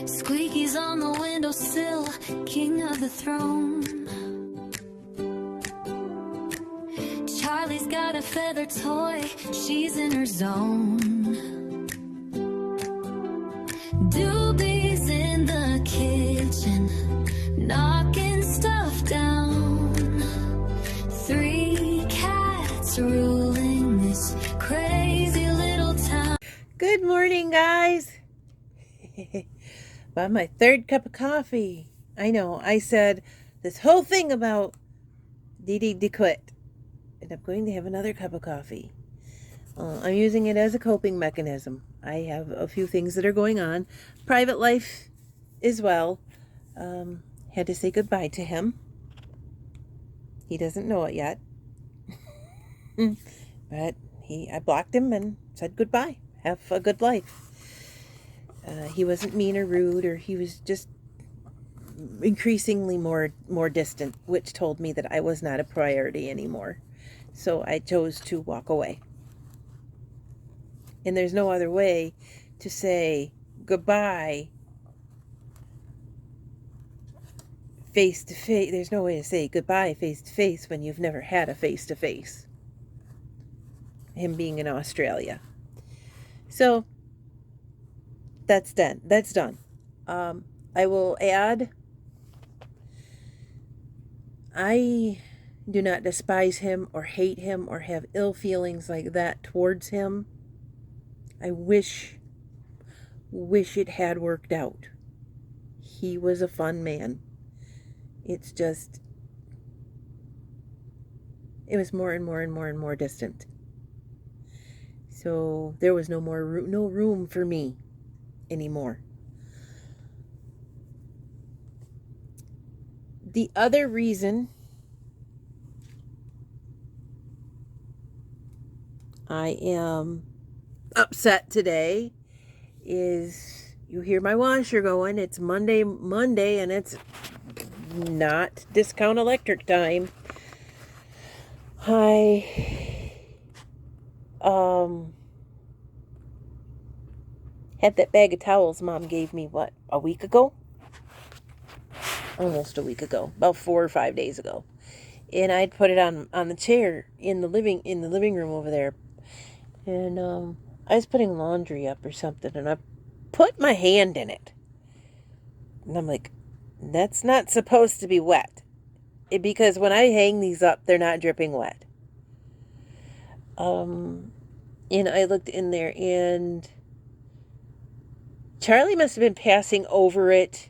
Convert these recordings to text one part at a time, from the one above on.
Squeaky's on the windowsill, king of the throne. Charlie's got a feather toy, she's in her zone. Doobie's in the kitchen, knocking stuff down. 3 cats ruling this crazy little town. Good morning, guys. About my 3rd cup of coffee. I know, I said this whole thing about Dee Dee to quit. And I'm going to have another cup of coffee. I'm using it as a coping mechanism. I have a few things that are going on. Private life as well. Had to say goodbye to him. He doesn't know it yet. But I blocked him and said goodbye. Have a good life. He wasn't mean or rude, or he was just increasingly more distant, which told me that I was not a priority anymore. So I chose to walk away. And there's no other way to say goodbye face to face. There's no way to say goodbye face to face when you've never had a face to face. Him being in Australia. So that's done. That's done. I will add, I do not despise him or hate him or have ill feelings like that towards him. I wish it had worked out. He was a fun man. It's just, it was more and more and more and more distant. So there was no room for me anymore. The other reason I am upset today is you hear my washer going. It's Monday, and it's not discount electric time. I had that bag of towels Mom gave me, a week ago? Almost a week ago, about 4 or 5 days ago. And I'd put it on the chair in the living room over there. And I was putting laundry up or something, and I put my hand in it. And I'm like, that's not supposed to be wet. Because when I hang these up, they're not dripping wet. And I looked in there, and Charlie must have been passing over it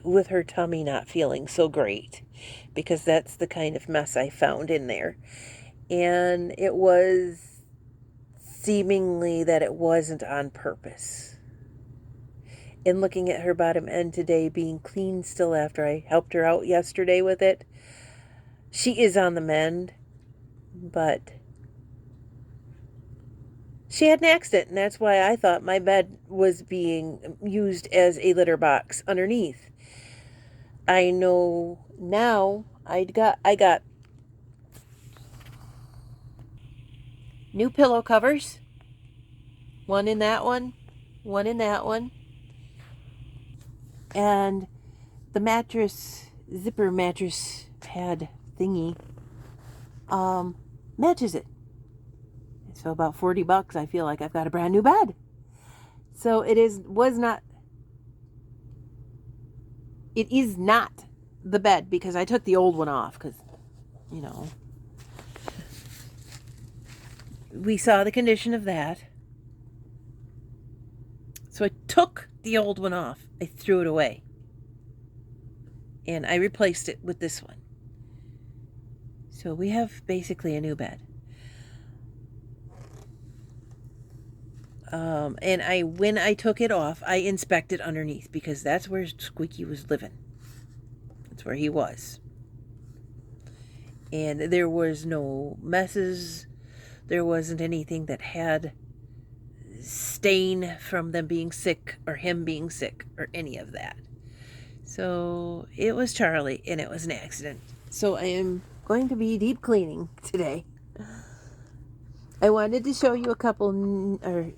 with her tummy not feeling so great, because that's the kind of mess I found in there. And it was seemingly that it wasn't on purpose. And looking at her bottom end today being clean still after I helped her out yesterday with it, she is on the mend, but she had an accident, and that's why I thought my bed was being used as a litter box underneath. I know now I got new pillow covers. One in that one in that one. And the zipper mattress pad thingy, matches it. So about $40, I feel like I've got a brand new bed. So it is not the bed, because I took the old one off, because, we saw the condition of that. So I took the old one off. I threw it away. And I replaced it with this one. So we have basically a new bed. And when I took it off, I inspected underneath, because that's where Squeaky was living. That's where he was. And there was no messes. There wasn't anything that had stain from them being sick or him being sick or any of that. So it was Charlie, and it was an accident. So I am going to be deep cleaning today. I wanted to show you a couple, or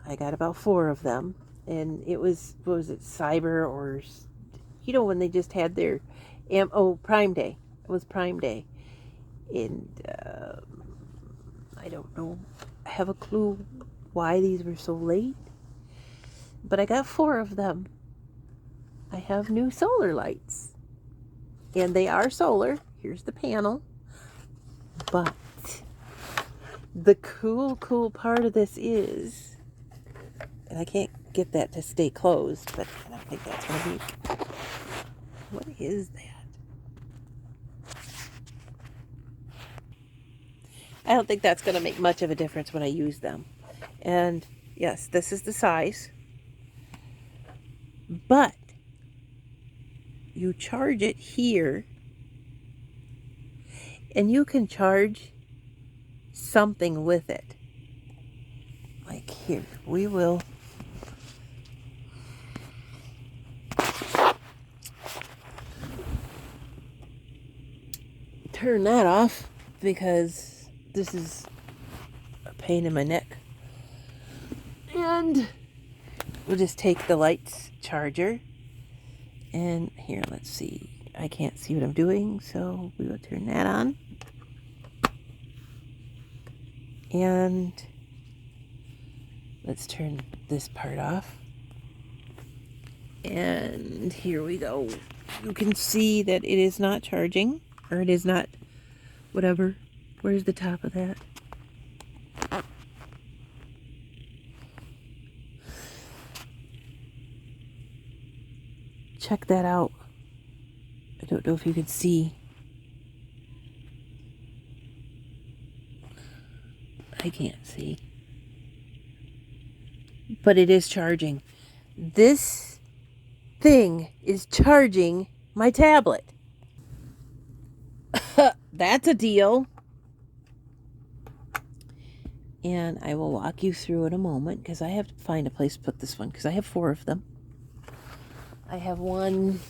I got about 4 of them, and it was, what was it, Cyber, or, you know, when they just had their, Prime Day. It was Prime Day. And I don't know, have a clue why these were so late, but I got 4 of them. I have new solar lights, and they are solar. Here's the panel. But the cool part of this is, and I can't get that to stay closed, but I don't think that's going to be, what is that? I don't think that's going to make much of a difference when I use them. And yes, this is the size, but you charge it here, and you can charge something with it. Like here, we will turn that off because this is a pain in my neck. And we'll just take the lights charger, and here, let's see. I can't see what I'm doing, so we will turn that on. And let's turn this part off. And here we go. You can see that it is not charging, or it is not, whatever. Where's the top of that? Check that out. I don't know if you could see. I can't see. But it is charging. This thing is charging my tablet. That's a deal. And I will walk you through in a moment, because I have to find a place to put this one, because I have 4 of them. I have one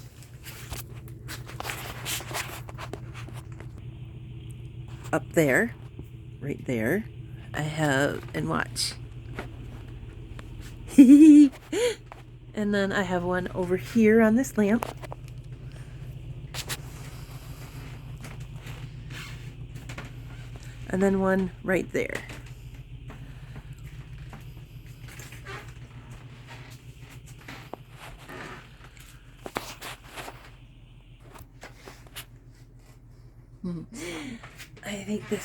up there, right there. I have, and watch. And then I have one over here on this lamp. And then one right there. I think the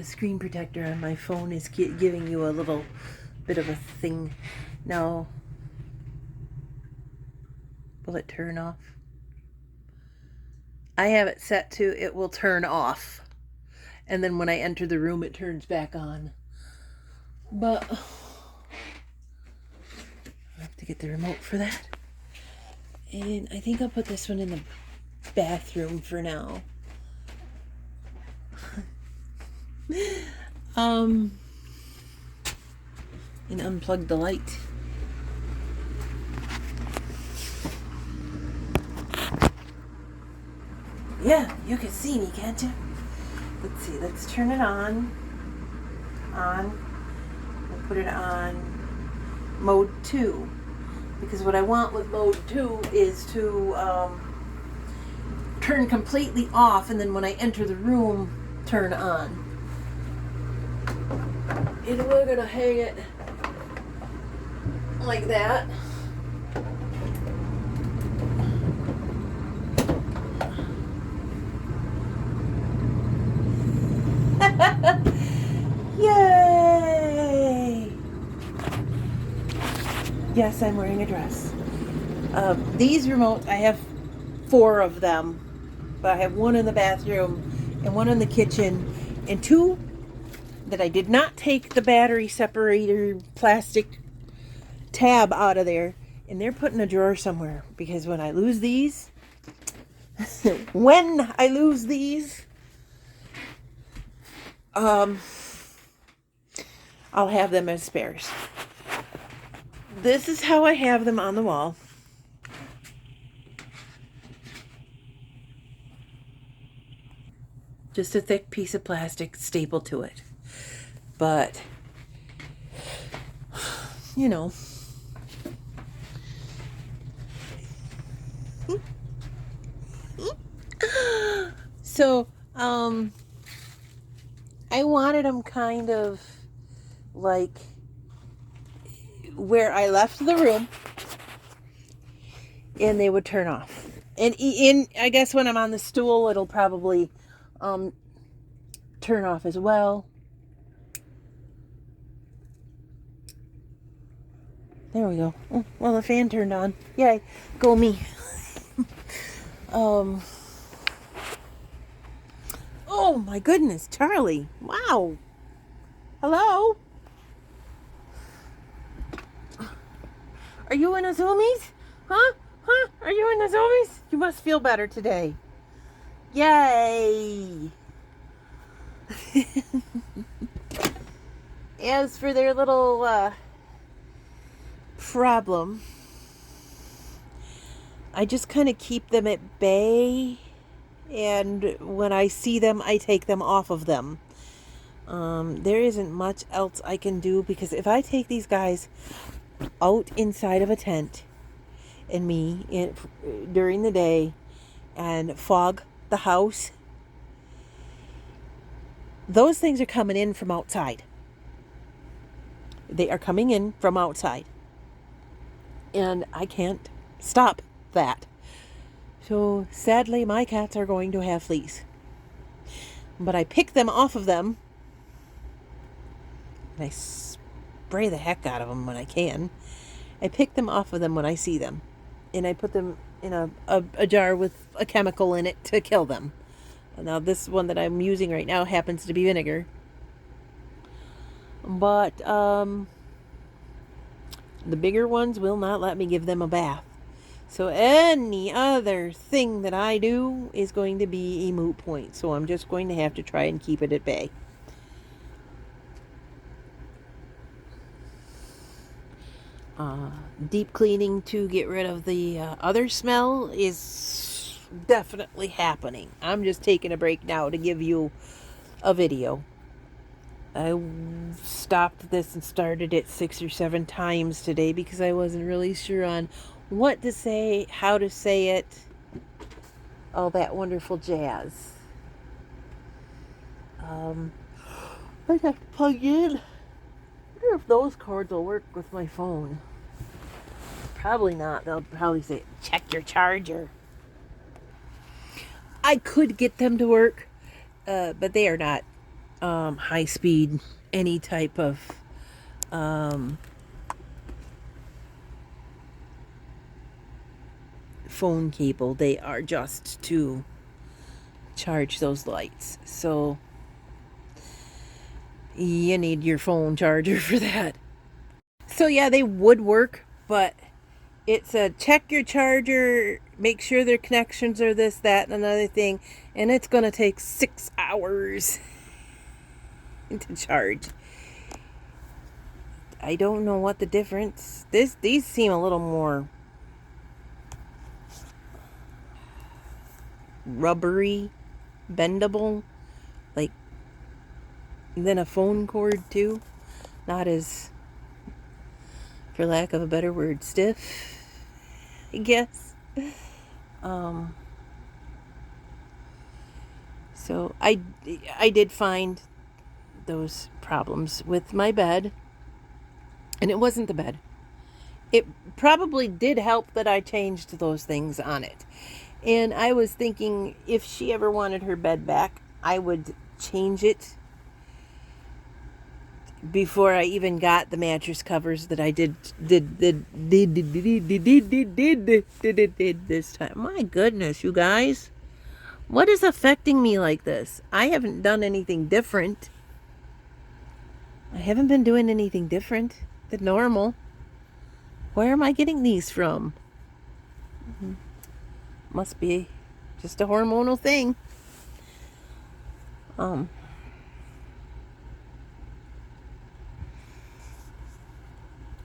screen protector on my phone is giving you a little bit of a thing. Now, will it turn off? I have it set to it will turn off. And then when I enter the room, it turns back on. But I have to get the remote for that. And I think I'll put this one in the bathroom for now. And unplug the light. Yeah, you can see me, can't you? Let's see, let's turn it on. We'll put it on mode 2. Because what I want with mode 2 is to turn completely off, and then when I enter the room, turn on. And we're gonna hang it like that. Yay! Yes, I'm wearing a dress. These remotes, I have 4 of them, but I have one in the bathroom and one in the kitchen and 2 that I did not take the battery separator plastic tab out of there, and they're put in a drawer somewhere, because when I lose these, I'll have them as spares. This is how I have them on the wall. Just a thick piece of plastic stapled to it. But, you know, So, I wanted them kind of like where I left the room, and they would turn off. And I guess when I'm on the stool, it'll probably turn off as well. There we go. Oh, well, the fan turned on. Yay, go me. Oh my goodness, Charlie. Wow. Hello? Are you in a zoomies? Huh? Huh? Are you in the zoomies? You must feel better today. Yay. As for their little problem, I just kind of keep them at bay, and when I see them, I take them off of them. There isn't much else I can do, because if I take these guys out inside of a tent and during the day and fog the house, those things are coming in from outside. They are coming in from outside. And I can't stop that. So sadly, my cats are going to have fleas. But I pick them off of them, and I spray the heck out of them when I can. I pick them off of them when I see them, and I put them in a jar with a chemical in it to kill them. Now this one that I'm using right now happens to be vinegar. But the bigger ones will not let me give them a bath. So any other thing that I do is going to be a moot point. So I'm just going to have to try and keep it at bay. Deep cleaning to get rid of the other smell is definitely happening. I'm just taking a break now to give you a video. I stopped this and started it 6 or 7 times today because I wasn't really sure on what to say, how to say it, all that wonderful jazz. I have to plug in. I wonder if those cords will work with my phone. Probably not. They'll probably say, check your charger. I could get them to work, but they are not high speed, any type of phone cable. They are just to charge those lights. So you need your phone charger for that. So yeah, they would work, but it's a check your charger, make sure their connections are this, that, and another thing, and it's going to take 6 hours to charge. I don't know what the difference. These seem a little more rubbery, bendable, like than a phone cord too. Not as, for lack of a better word, stiff, I guess. So I did find those problems with my bed, and it wasn't the bed. It probably did help that I changed those things on it. And I was thinking if she ever wanted her bed back, I would change it before I even got the mattress covers that I did this time. My goodness, you guys. What is affecting me like this? I haven't done anything different. I haven't been doing anything different than normal. Where am I getting these from? Must be just a hormonal thing.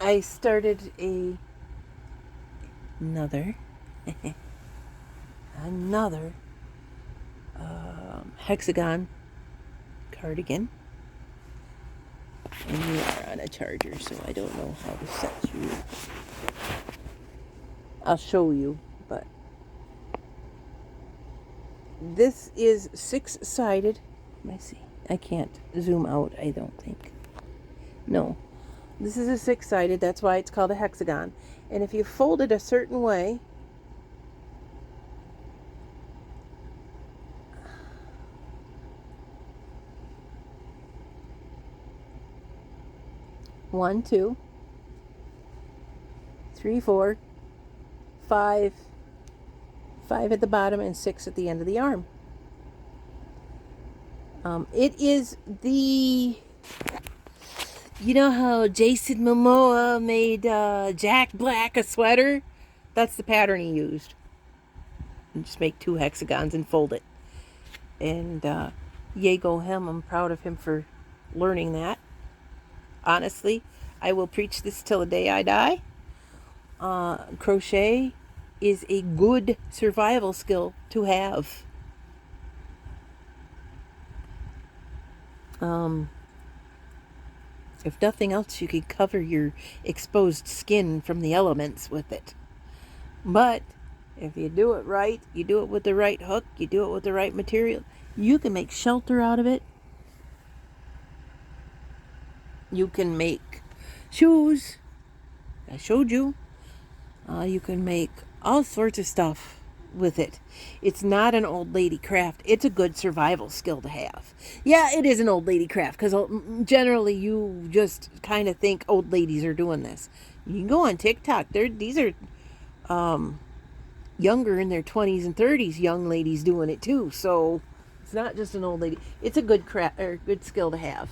I started another hexagon cardigan, and you are on a charger, so I don't know how to set you. I'll show you, but This is 6-sided. Let me see. I can't zoom out, I don't think. No. This is a 6-sided. That's why it's called a hexagon. And if you fold it a certain way, one, two, three, four, five at the bottom and 6 at the end of the arm. It is the, you know how Jason Momoa made Jack Black a sweater? That's the pattern he used. And just make 2 hexagons and fold it. And yay go him. I'm proud of him for learning that. Honestly, I will preach this till the day I die. Crochet is a good survival skill to have. If nothing else, you can cover your exposed skin from the elements with it. But if you do it right, you do it with the right hook, you do it with the right material, you can make shelter out of it. You can make shoes. I showed you. You can make all sorts of stuff with it. It's not an old lady craft. It's a good survival skill to have. Yeah, it is an old lady craft because generally you just kind of think old ladies are doing this. You can go on TikTok. These are younger in their 20s and 30s young ladies doing it too. So it's not just an old lady. It's a good craft or good skill to have.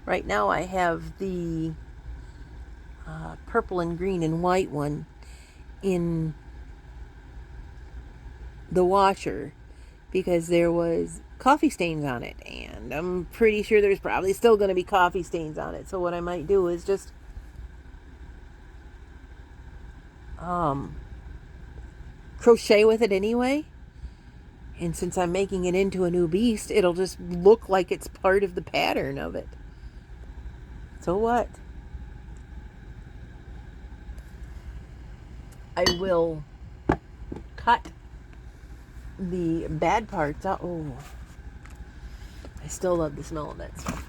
Right now I have the purple and green and white one in the washer because there was coffee stains on it, and I'm pretty sure there's probably still going to be coffee stains on it. So what I might do is just crochet with it anyway, and since I'm making it into a new beast, it'll just look like it's part of the pattern of it. So what? I will cut the bad parts out. Oh, I still love the smell of that stuff.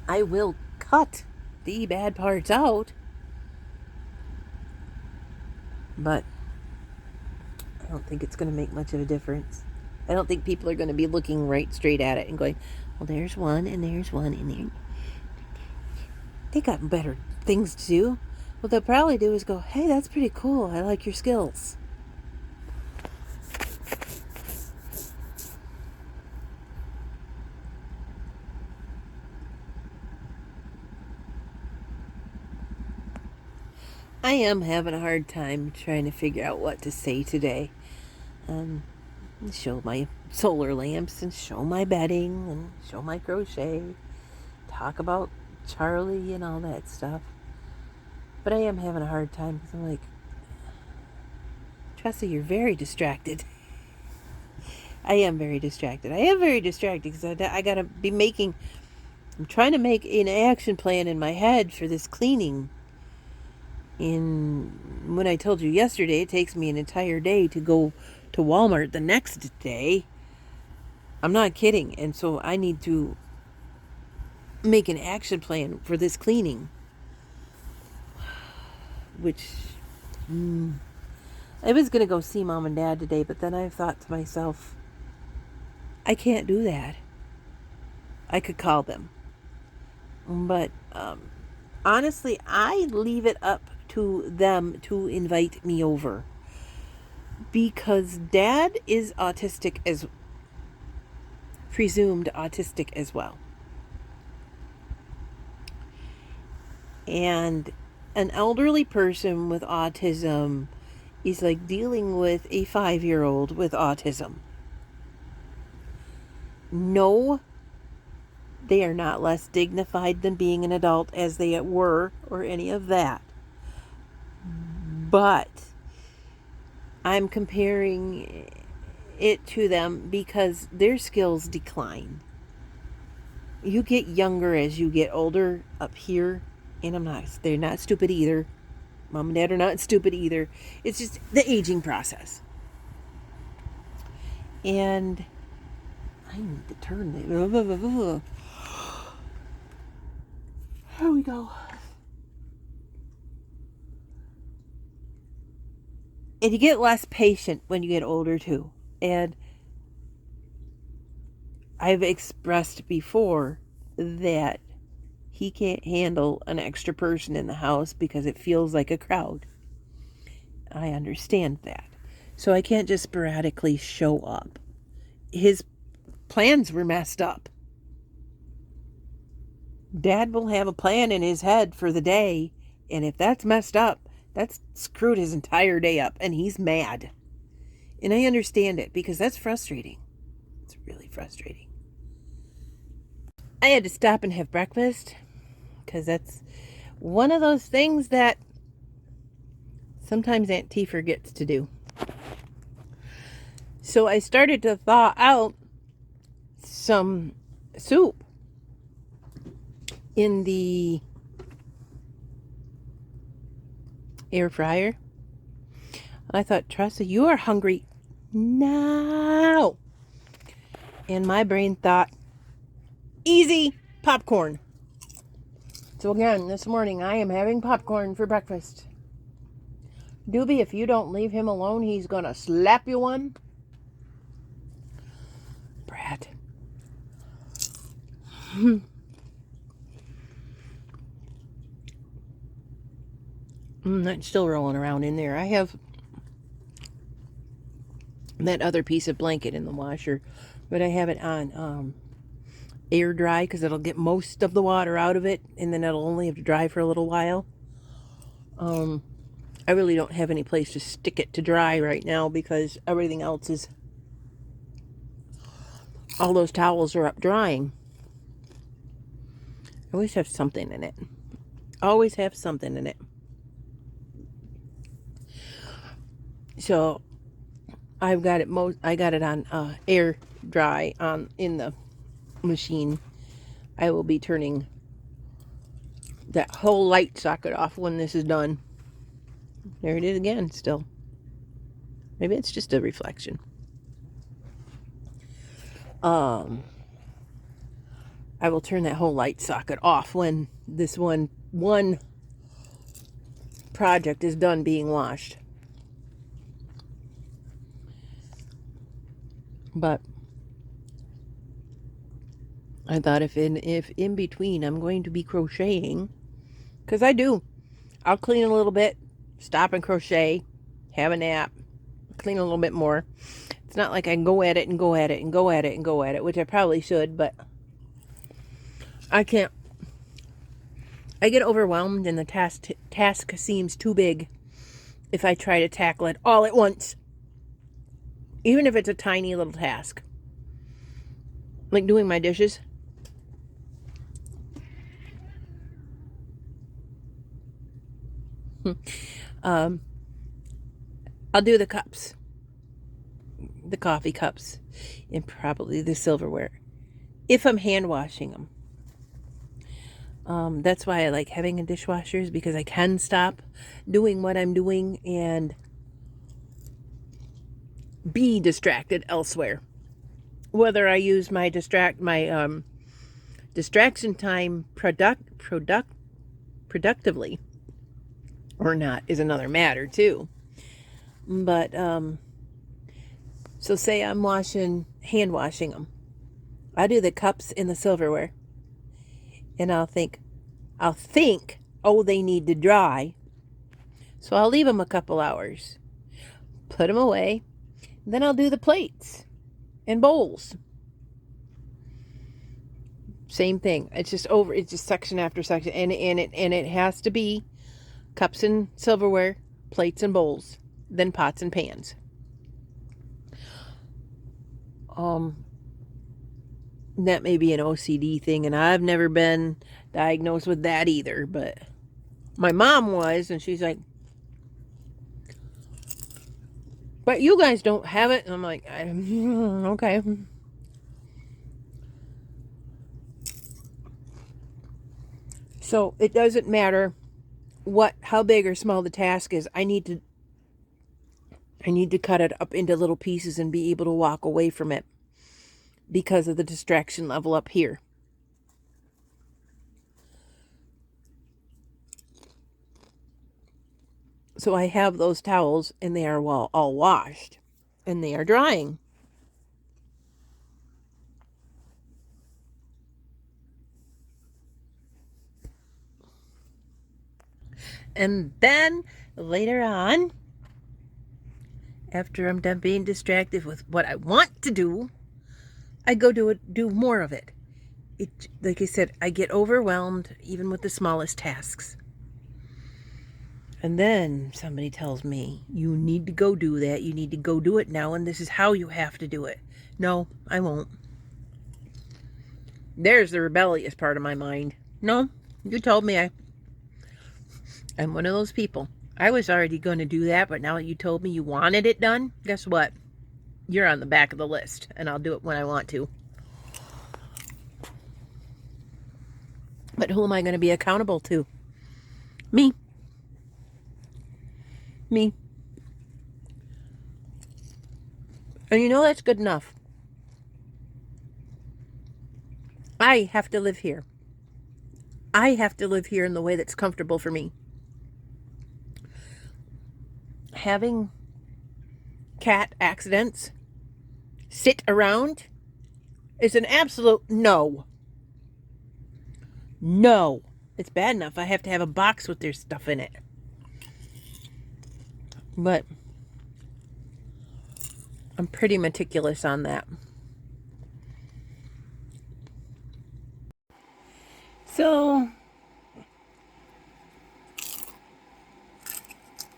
I will cut the bad parts out, but I don't think it's going to make much of a difference. I don't think people are going to be looking right straight at it and going, well, there's one and there's one and there. They got better things to do. What they'll probably do is go, hey, that's pretty cool. I like your skills. I am having a hard time trying to figure out what to say today. Show my solar lamps and show my bedding and show my crochet. Talk about Charlie and all that stuff. But I am having a hard time because I'm like, Tressa, you're very distracted. I am very distracted because I got to be I'm trying to make an action plan in my head for this cleaning. When I told you yesterday, it takes me an entire day to go to Walmart the next day. I'm not kidding. And so I need to make an action plan for this cleaning. Which, I was going to go see Mom and Dad today, but then I thought to myself, I can't do that. I could call them. But honestly, I leave it up to them to invite me over. Because Dad is presumed autistic as well. And an elderly person with autism is like dealing with a 5-year-old with autism. No, they are not less dignified than being an adult as they were or any of that. But I'm comparing it to them because their skills decline. You get younger as you get older up here. And they're not stupid either. Mom and Dad are not stupid either. It's just the aging process. And I need to turn it. Here we go. And you get less patient when you get older too. And I've expressed before that he can't handle an extra person in the house because it feels like a crowd. I understand that. So I can't just sporadically show up. His plans were messed up. Dad will have a plan in his head for the day, and if that's messed up, that's screwed his entire day up, and he's mad. And I understand it because that's frustrating. It's really frustrating. I had to stop and have breakfast because that's one of those things that sometimes Aunt T forgets to do. So I started to thaw out some soup in the air fryer. I thought, Tressa, you are hungry now. And my brain thought, easy, popcorn. So again, this morning I am having popcorn for breakfast. Doobie, if you don't leave him alone, he's going to slap you one. Brat. That's still rolling around in there. I have that other piece of blanket in the washer, but I have it on air dry because it'll get most of the water out of it, and then it'll only have to dry for a little while. I really don't have any place to stick it to dry right now because everything else is, all those towels are up drying. I always have something in it. Always have something in it. So I got it on air dry in the machine. I will be turning that whole light socket off when this is done. There it is again still. Maybe it's just a reflection. I will turn that whole light socket off when this one project is done being washed. But I thought if in between I'm going to be crocheting, because I do, I'll clean a little bit, stop and crochet, have a nap, clean a little bit more. It's not like I can go at it and go at it and go at it and go at it, which I probably should, but I can't. I get overwhelmed and the task seems too big if I try to tackle it all at once. Even if it's a tiny little task. Like doing my dishes. I'll do the cups. The coffee cups. And probably the silverware. If I'm hand washing them. That's why I like having a dishwasher, is because I can stop doing what I'm doing and be distracted elsewhere. Whether I use my distraction time productively or not is another matter too. But so say I'm hand washing them. I do the cups and the silverware. And I'll think, oh, they need to dry. So I'll leave them a couple hours. Put them away. Then I'll do the plates and bowls. Same thing. It's just section after section. And it has to be cups and silverware, plates and bowls, then pots and pans. That may be an OCD thing, and I've never been diagnosed with that either, but my mom was, and she's like, but you guys don't have it. And I'm like, okay. So it doesn't matter how big or small the task is. I need to cut it up into little pieces and be able to walk away from it because of the distraction level up here. So I have those towels, and they are all washed, and they are drying. And then later on, after I'm done being distracted with what I want to do, I go do more of it. Like I said, I get overwhelmed even with the smallest tasks. And then somebody tells me, you need to go do that. You need to go do it now, and this is how you have to do it. No, I won't. There's the rebellious part of my mind. No, you told me I'm one of those people. I was already going to do that, but now you told me you wanted it done. Guess what? You're on the back of the list, and I'll do it when I want to. But who am I going to be accountable to? Me. Me. And you know that's good enough. I have to live here. I have to live here in the way that's comfortable for me. Having cat accidents sit around is an absolute no. No. It's bad enough I have to have a box with their stuff in it. But I'm pretty meticulous on that. So,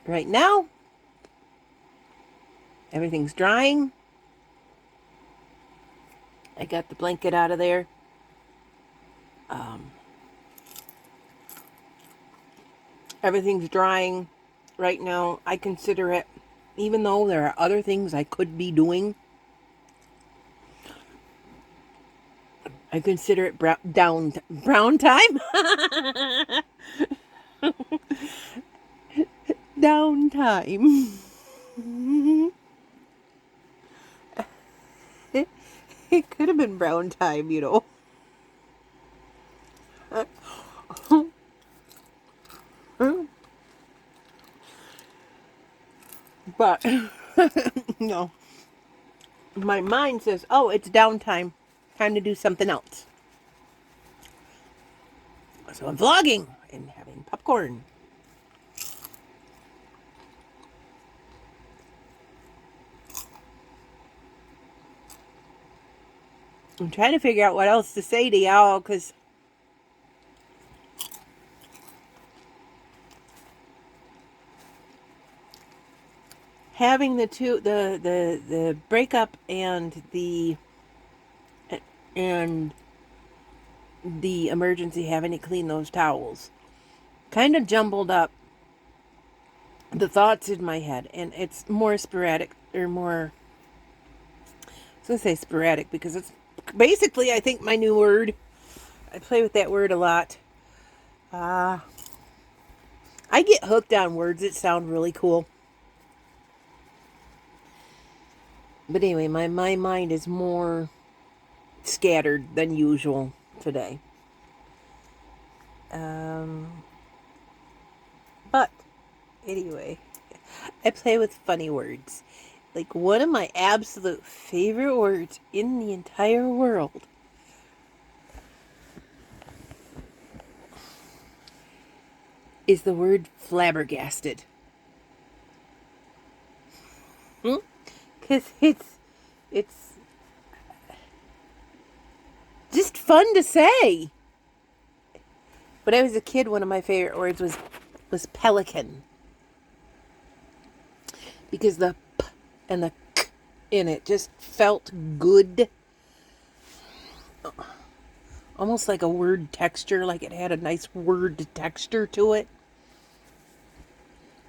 right now, everything's drying. I got the blanket out of there. Everything's drying right now. I consider it, even though there are other things I could be doing, I consider it brown time. Downtime. It could have been brown time, you know. But, no. My mind says, oh, it's downtime. Time to do something else. So I'm vlogging and having popcorn. I'm trying to figure out what else to say to y'all, because having the breakup and the emergency, having to clean those towels kind of jumbled up the thoughts in my head, and it's more sporadic, or more, I was going to say sporadic because it's basically, I think, my new word. I play with that word a lot. I get hooked on words that sound really cool. But anyway, my mind is more scattered than usual today. But anyway, I play with funny words. Like, one of my absolute favorite words in the entire world is the word flabbergasted. Because it's just fun to say. When I was a kid, one of my favorite words was pelican. Because the p and the k in it just felt good. Almost like a word texture, like it had a nice word texture to it.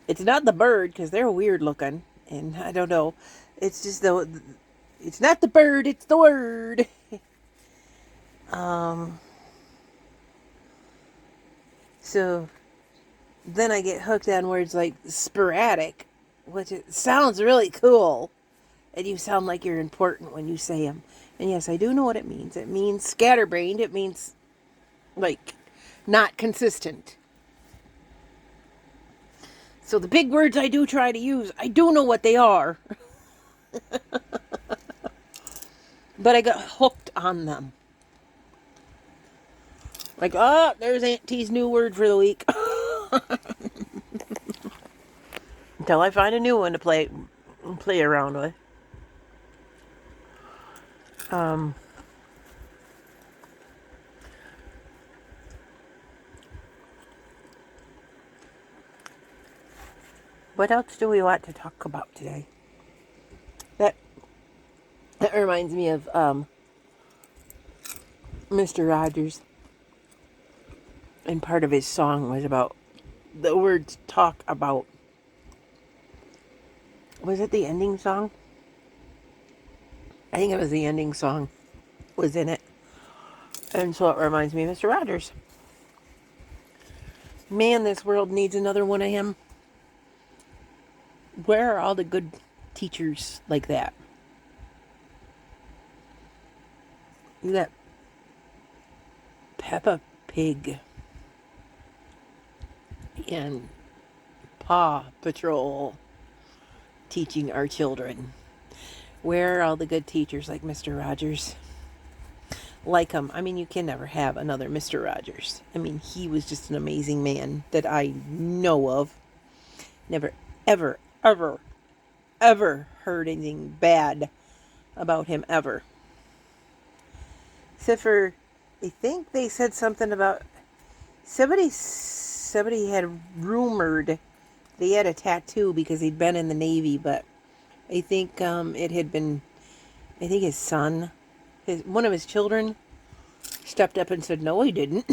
It's not the bird, because they're weird looking, and I don't know. It's just it's not the bird, it's the word. So then I get hooked on words like sporadic, which it sounds really cool. And you sound like you're important when you say them. And yes, I do know what it means. It means scatterbrained. It means, like, not consistent. So the big words I do try to use, I do know what they are. But I got hooked on them. Like, oh, there's Aunt T's new word for the week. Until I find a new one to play around with. What else do we want to talk about today? That reminds me of Mr. Rogers. And part of his song was about the words talk about. Was it the ending song? I think it was the ending song was in it. And so it reminds me of Mr. Rogers. Man, this world needs another one of him. Where are all the good teachers like that? You got Peppa Pig and Paw Patrol teaching our children. Where are all the good teachers like Mr. Rogers? Like him. I mean, you can never have another Mr. Rogers. I mean, he was just an amazing man that I know of. Never, ever, ever, ever heard anything bad about him ever. Except for, I think they said something about somebody had rumored that he had a tattoo because he'd been in the Navy, but I think it had been, I think his son, one of his children, stepped up and said, no, he didn't.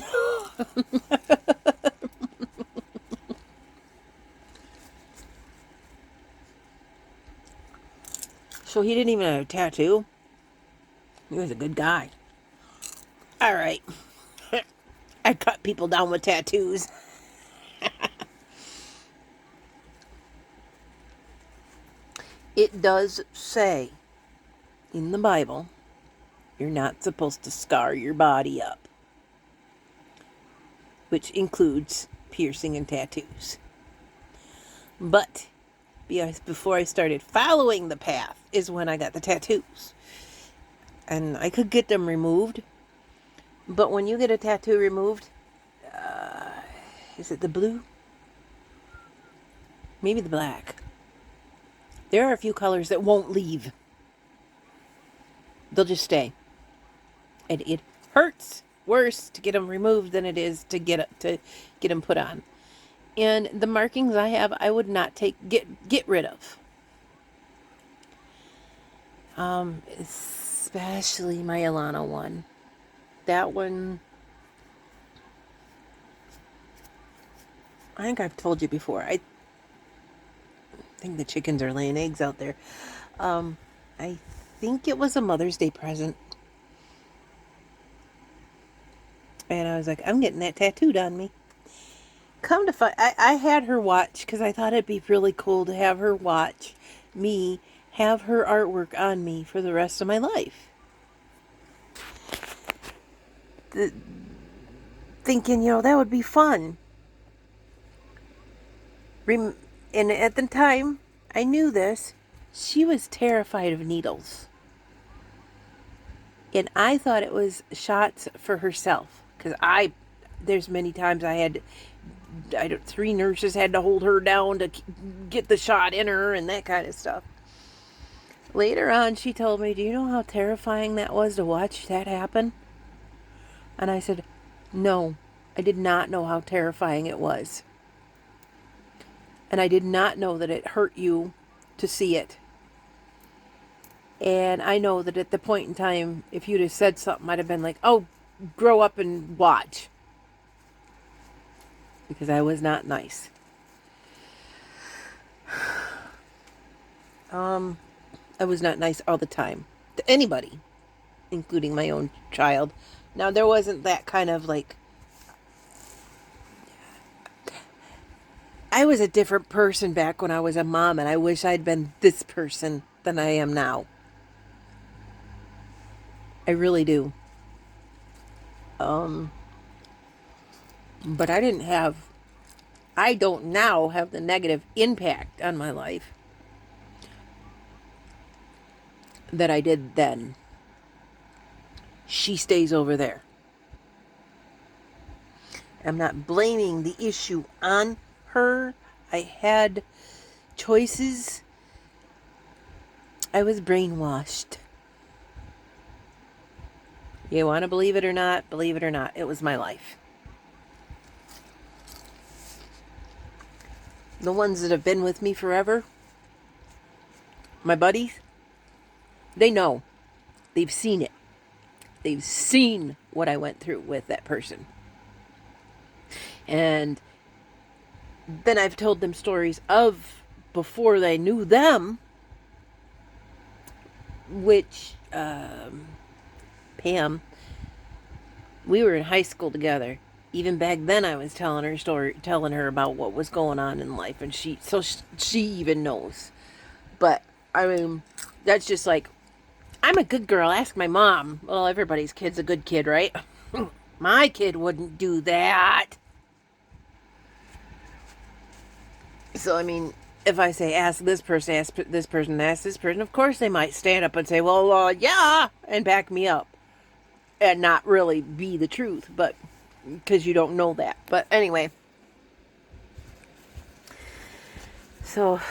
So he didn't even have a tattoo. He was a good guy. All right. I cut people down with tattoos. It does say in the Bible, you're not supposed to scar your body up, which includes piercing and tattoos. But before I started following the path is when I got the tattoos. And I could get them removed. But when you get a tattoo removed, is it the blue? Maybe the black. There are a few colors that won't leave. They'll just stay. And it hurts worse to get them removed than it is to get them put on. And the markings I have, I would not get rid of. Especially my Alana one. That one, I think I've told you before. I think the chickens are laying eggs out there. I think it was a Mother's Day present. And I was like, I'm getting that tattooed on me. Come to find, I had her watch because I thought it'd be really cool to have her watch me have her artwork on me for the rest of my life. Thinking, that would be fun. And at the time, I knew this. She was terrified of needles. And I thought it was shots for herself. Because there's many times three nurses had to hold her down to get the shot in her and that kind of stuff. Later on, she told me, do you know how terrifying that was to watch that happen? And I said, no, I did not know how terrifying it was. And I did not know that it hurt you to see it. And I know that at the point in time, if you'd have said something, I'd have been like, oh, grow up and watch. Because I was not nice. I was not nice all the time to anybody, including my own child. Now, there wasn't that kind of I was a different person back when I was a mom, and I wish I'd been this person than I am now. I really do. But I don't now have the negative impact on my life that I did then. She stays over there. I'm not blaming the issue on her. I had choices. I was brainwashed. You want to believe it or not? Believe it or not, it was my life. The ones that have been with me forever, my buddies, they know. They've seen it. They've seen what I went through with that person. And then I've told them stories of before they knew them, which Pam, we were in high school together. Even back then, I was telling her about what was going on in life, and she even knows. But I mean, that's just like, I'm a good girl. Ask my mom. Well, everybody's kid's a good kid, right? My kid wouldn't do that. So I mean, if I say ask this person, of course they might stand up and say, well, yeah, and back me up. And not really be the truth, but because you don't know that. But anyway, so I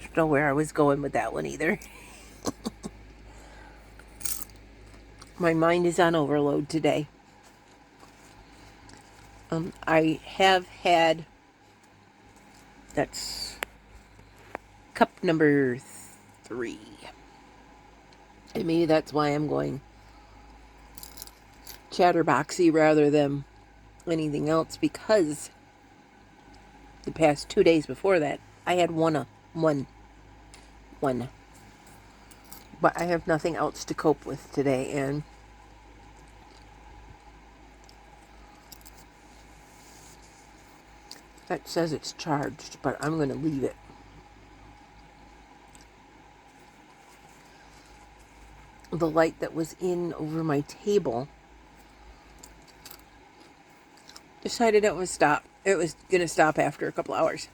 don't know where I was going with that one either. My mind is on overload today. I have had, that's cup number 3. And maybe that's why I'm going chatterboxy rather than anything else, because the past 2 days before that, I had one. But I have nothing else to cope with today, and that says it's charged, but I'm going to leave it. The light that was in over my table decided it was stop. It was going to stop after a couple hours,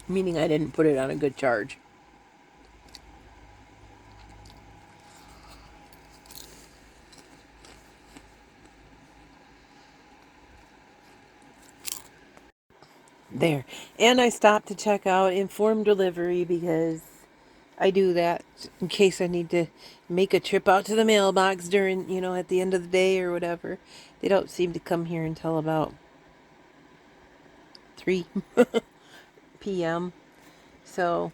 meaning I didn't put it on a good charge. There. And I stopped to check out informed delivery, because I do that in case I need to make a trip out to the mailbox during, at the end of the day or whatever. They don't seem to come here until about 3 p.m. So,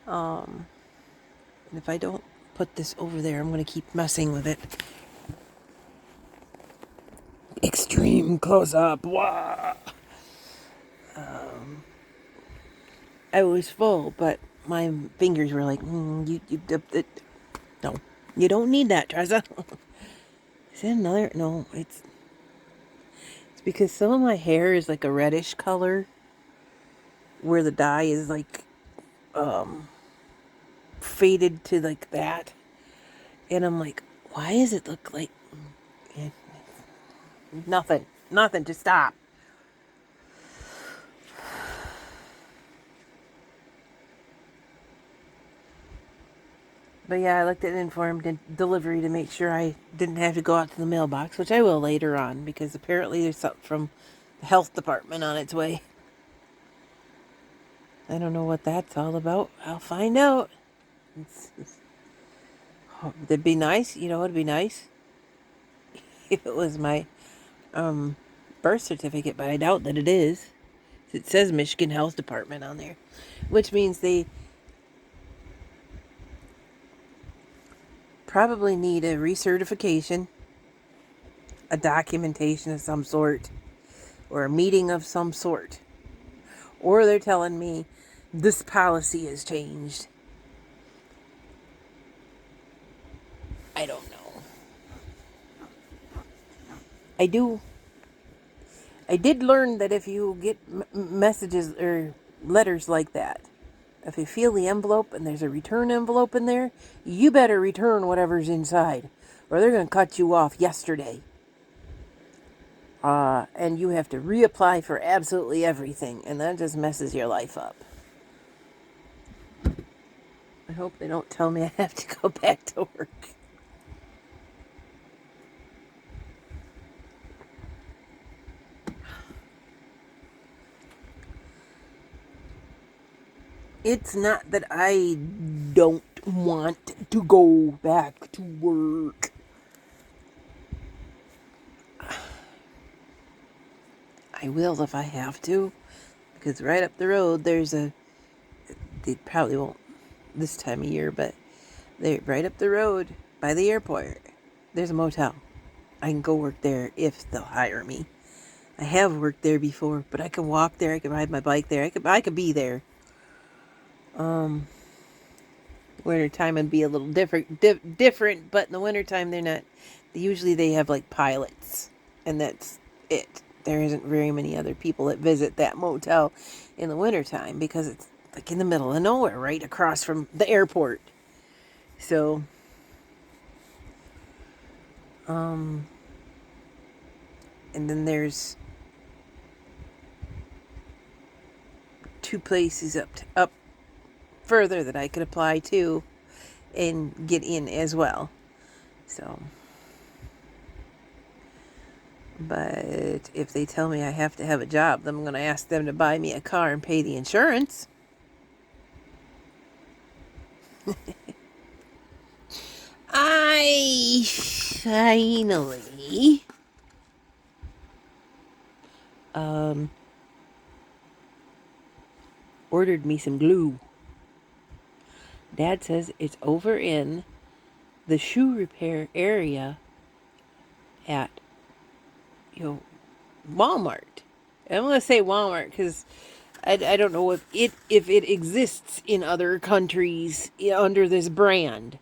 if I don't put this over there, I'm going to keep messing with it. Extreme close up. Wow. I was full, but my fingers were like, no, you don't need that, Treza. Is that another? No, it's because some of my hair is like a reddish color, where the dye is like faded to like that, and I'm like, why does it look like nothing? To stop. But yeah, I looked at informed delivery to make sure I didn't have to go out to the mailbox, which I will later on, because apparently there's something from the health department on its way. I don't know what that's all about. I'll find out. It'd be nice, it'd be nice if it was my birth certificate, but I doubt that it is. It says Michigan Health Department on there, which means they probably need a recertification, a documentation of some sort, or a meeting of some sort. Or they're telling me this policy has changed. I don't know. I did learn that if you get messages or letters like that, if you feel the envelope and there's a return envelope in there, you better return whatever's inside, or they're going to cut you off yesterday. And you have to reapply for absolutely everything, and that just messes your life up. I hope they don't tell me I have to go back to work. It's not that I don't want to go back to work. I will if I have to, because right up the road there's they probably won't this time of year, but they're right up the road by the airport. There's a motel. I can go work there if they'll hire me. I have worked there before, but I can walk there. I can ride my bike there. I could be there. Wintertime would be a little different, but in the wintertime they're not. Usually they have like pilots, and that's it. There isn't very many other people that visit that motel in the wintertime because it's like in the middle of nowhere, right across from the airport. So, and then there's 2 places up further that I could apply to and get in as well. So, but if they tell me I have to have a job, then I'm going to ask them to buy me a car and pay the insurance. I finally ordered me some glue. Dad says it's over in the shoe repair area at, Walmart. I'm going to say Walmart because I don't know if it exists in other countries under this brand.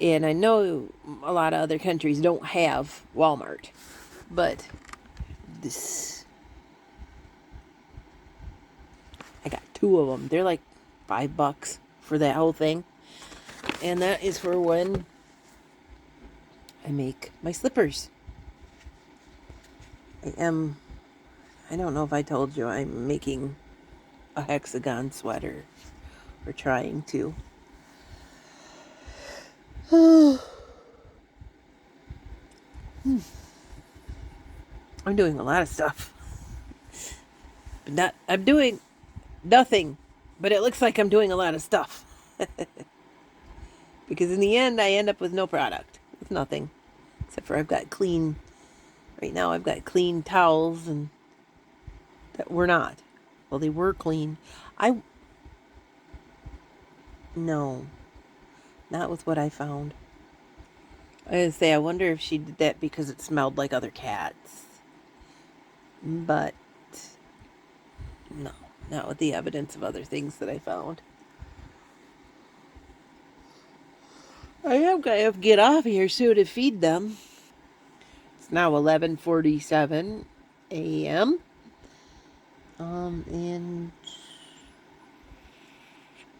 And I know a lot of other countries don't have Walmart. But this, I got 2 of them. They're like $5 for that whole thing. And that is for when I make my slippers. I don't know if I told you I'm making a hexagon sweater. Or trying to. I'm doing a lot of stuff. But I'm doing nothing. But it looks like I'm doing a lot of stuff. Because in the end, I end up with no product. With nothing. Except for I've got clean towels and that were not. Well, they were clean. No. Not with what I found. I was gonna say, I wonder if she did that because it smelled like other cats. But no, not with the evidence of other things that I found. I am going to get off here soon to feed them. It's now 11:47 a.m. And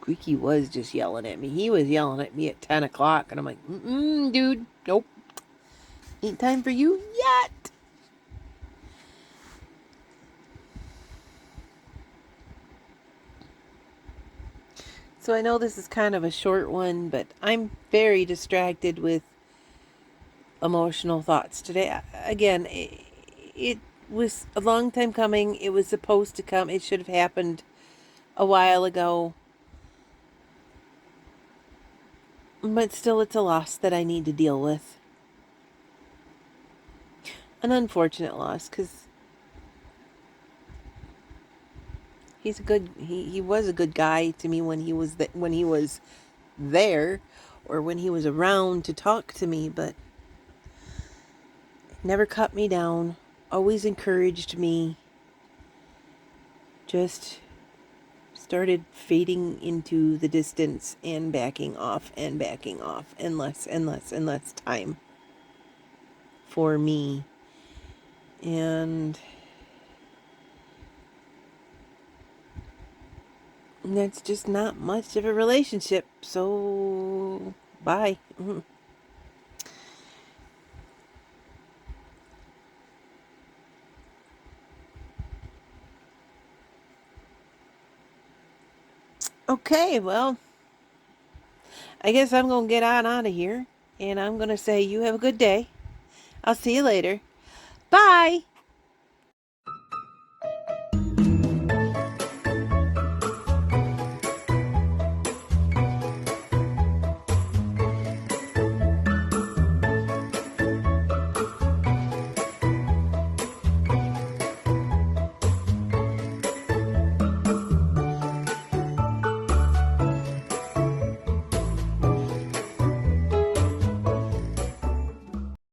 Squeaky was just yelling at me. He was yelling at me at 10 o'clock, and I'm like, dude, nope. Ain't time for you yet. So I know this is kind of a short one, but I'm very distracted with emotional thoughts today. Again, it was a long time coming. It was supposed to come. It should have happened a while ago. But still, it's a loss that I need to deal with. An unfortunate loss, because he was a good guy to me when he was there, or when he was around to talk to me, but never cut me down, always encouraged me, just started fading into the distance and backing off, and less and less and less time for me. And that's just not much of a relationship. So, bye. Okay, well, I guess I'm going to get on out of here. And I'm going to say you have a good day. I'll see you later. Bye.